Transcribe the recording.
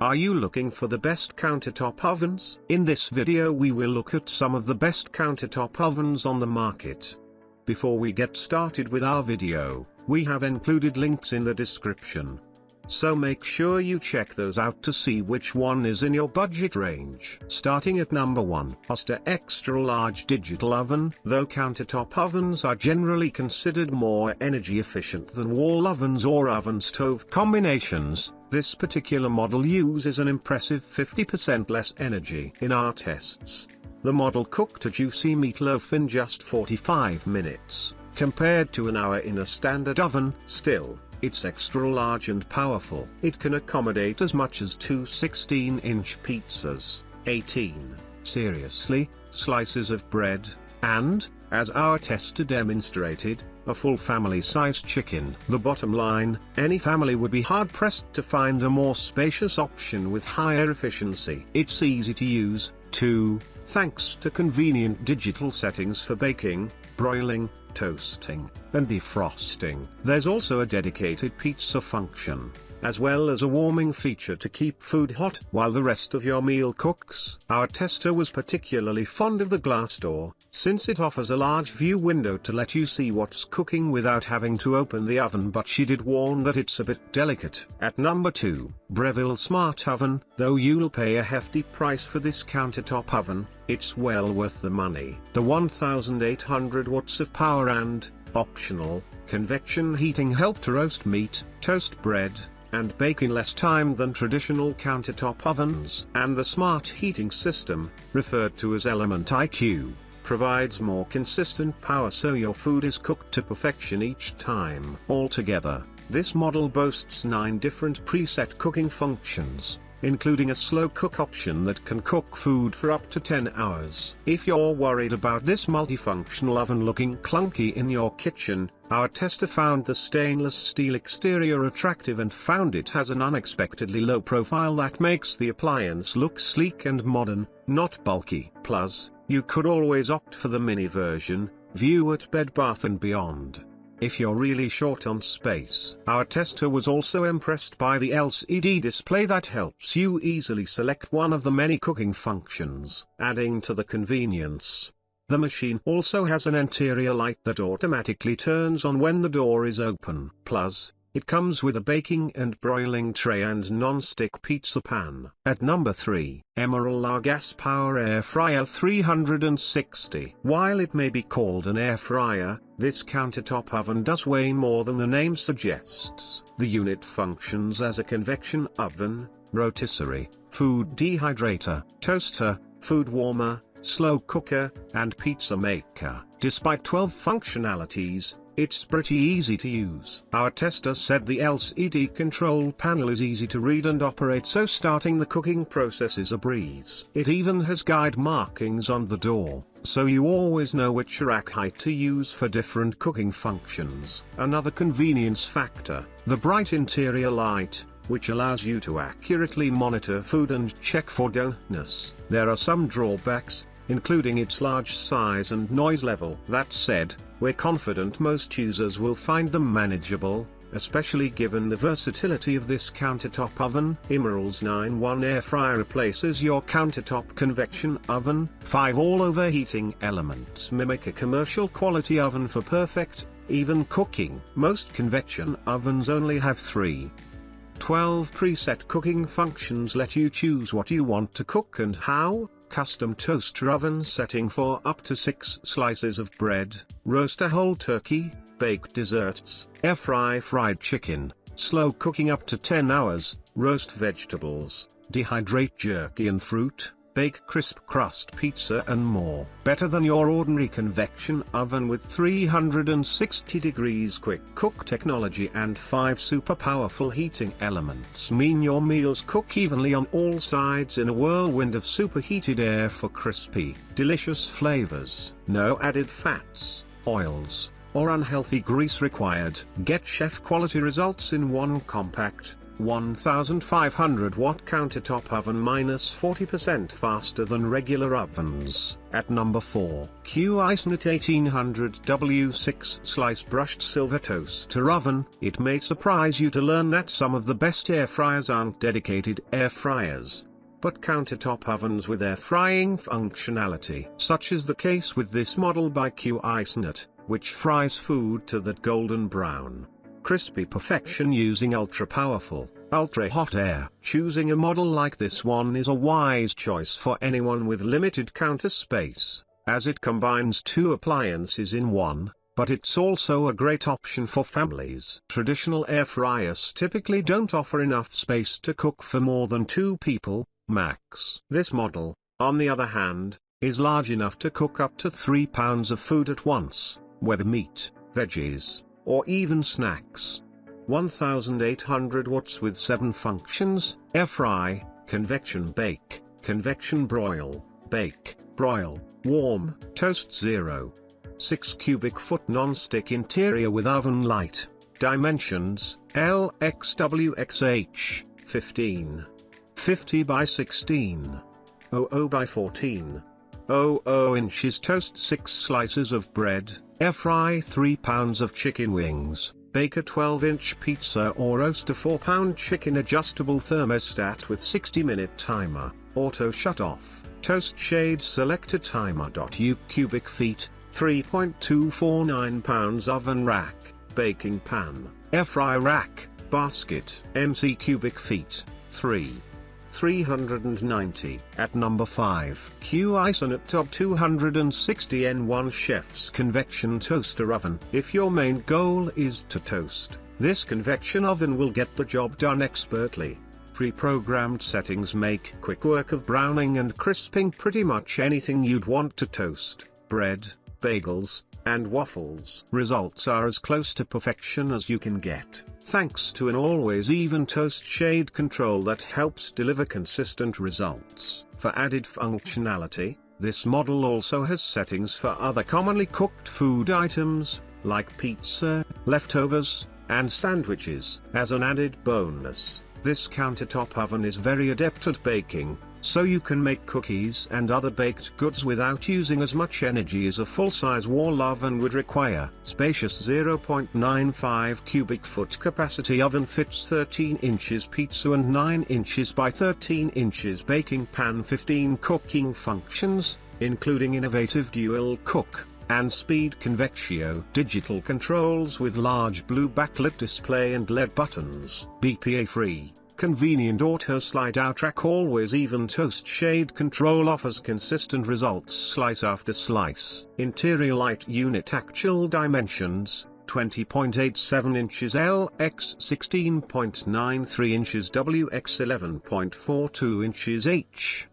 Are you looking for the best countertop ovens? In this video we will look at some of the best countertop ovens on the market. Before we get started with our video, we have included links in the description. So make sure you check those out to see which one is in your budget range. Starting at number 1, Oster Extra Large Digital Oven. Though countertop ovens are generally considered more energy efficient than wall ovens or oven stove combinations, this particular model uses an impressive 50% less energy. In our tests, the model cooked a juicy meatloaf in just 45 minutes, compared to an hour in a standard oven. Still, it's extra large and powerful. It can accommodate as much as 2 16-inch pizzas, 18, seriously, slices of bread, and, as our tester demonstrated, a full family-sized chicken. The bottom line, any family would be hard-pressed to find a more spacious option with higher efficiency. It's easy to use, too, thanks to convenient digital settings for baking, broiling, toasting, and defrosting. There's also a dedicated pizza function, as well as a warming feature to keep food hot while the rest of your meal cooks. Our tester was particularly fond of the glass door, since it offers a large view window to let you see what's cooking without having to open the oven, but she did warn that it's a bit delicate. At number 2, Breville Smart Oven. Though you'll pay a hefty price for this countertop oven, it's well worth the money. The 1800 watts of power and, optional, convection heating help to roast meat, toast bread, and bake in less time than traditional countertop ovens. And the smart heating system, referred to as Element IQ, provides more consistent power so your food is cooked to perfection each time. Altogether, this model boasts 9 different preset cooking functions, including a slow cook option that can cook food for up to 10 hours. If you're worried about this multifunctional oven looking clunky in your kitchen, our tester found the stainless steel exterior attractive and found it has an unexpectedly low profile that makes the appliance look sleek and modern, not bulky. Plus, you could always opt for the mini version, view at Bed Bath & Beyond, if you're really short on space. Our tester was also impressed by the LCD display that helps you easily select one of the many cooking functions, adding to the convenience. The machine also has an interior light that automatically turns on when the door is open. Plus, it comes with a baking and broiling tray and non-stick pizza pan. At number 3, Emeril Lagasse Power Air Fryer 360. While it may be called an air fryer, this countertop oven does way more than the name suggests. The unit functions as a convection oven, rotisserie, food dehydrator, toaster, food warmer, slow cooker, and pizza maker. Despite 12 functionalities, it's pretty easy to use. Our tester said the LCD control panel is easy to read and operate, so starting the cooking process is a breeze. It even has guide markings on the door, so you always know which rack height to use for different cooking functions. Another convenience factor, the bright interior light, which allows you to accurately monitor food and check for doneness. There are some drawbacks, including its large size and noise level. That said, we're confident most users will find them manageable, especially given the versatility of this countertop oven. Emeril's 9-1 air fryer replaces your countertop convection oven. 5 all-over heating elements mimic a commercial quality oven for perfect, even cooking. Most convection ovens only have 3. 12 preset cooking functions let you choose what you want to cook and how. Custom toaster oven setting for up to 6 slices of bread, roast a whole turkey, bake desserts, air fry fried chicken, slow cooking up to 10 hours, roast vegetables, dehydrate jerky and fruit, bake crisp crust pizza and more. Better than your ordinary convection oven with 360 degrees quick cook technology and 5 super powerful heating elements mean your meals cook evenly on all sides in a whirlwind of superheated air for crispy, delicious flavors. No added fats, oils, or unhealthy grease required. Get chef quality results in one compact, 1500 watt countertop oven minus 40% faster than regular ovens. At number 4, Cuisinart 1800 W6 slice brushed silver toaster oven. It may surprise you to learn that some of the best air fryers aren't dedicated air fryers, but countertop ovens with air frying functionality, such is the case with this model by Cuisinart, which fries food to that golden brown, crispy perfection using ultra-powerful, ultra-hot air. Choosing a model like this one is a wise choice for anyone with limited counter space, as it combines two appliances in one, but it's also a great option for families. Traditional air fryers typically don't offer enough space to cook for more than 2 people, max. This model, on the other hand, is large enough to cook up to 3 pounds of food at once, whether meat, veggies, or even snacks. 1800 watts with 7 functions: air fry, convection bake, convection broil, bake, broil, warm, toast 0. 6 cubic foot non-stick interior with oven light. Dimensions, LXWXH, 15. 50 by 16. 00 by 14. 00 inches toast 6 slices of bread, air fry 3 pounds of chicken wings, bake a 12-inch pizza or roast a 4-pound chicken. Adjustable thermostat with 60-minute timer, auto shut off, toast shade selector timer. U cubic feet, 3.249 pounds oven rack, baking pan, air fry rack, basket, MC cubic feet, 390. At number 5, Cuisinart Top 260N1 Chef's Convection Toaster Oven. If your main goal is to toast, this convection oven will get the job done expertly. Pre-programmed settings make quick work of browning and crisping pretty much anything you'd want to toast: bread, bagels, and waffles. Results are as close to perfection as you can get, thanks to an always even toast shade control that helps deliver consistent results. For added functionality, this model also has settings for other commonly cooked food items, like pizza, leftovers, and sandwiches. As an added bonus, this countertop oven is very adept at baking, so you can make cookies and other baked goods without using as much energy as a full-size wall oven would require. Spacious 0.95 cubic foot capacity oven fits 13 inches pizza and 9 inches by 13 inches baking pan. 15 cooking functions, including innovative dual cook and speed convectio. Digital controls with large blue backlit display and LED buttons. BPA free. Convenient auto slide out rack. Always even toast shade control offers consistent results slice after slice. Interior light unit. Actual dimensions: 20.87 inches L x 16.93 inches W x 11.42 inches H.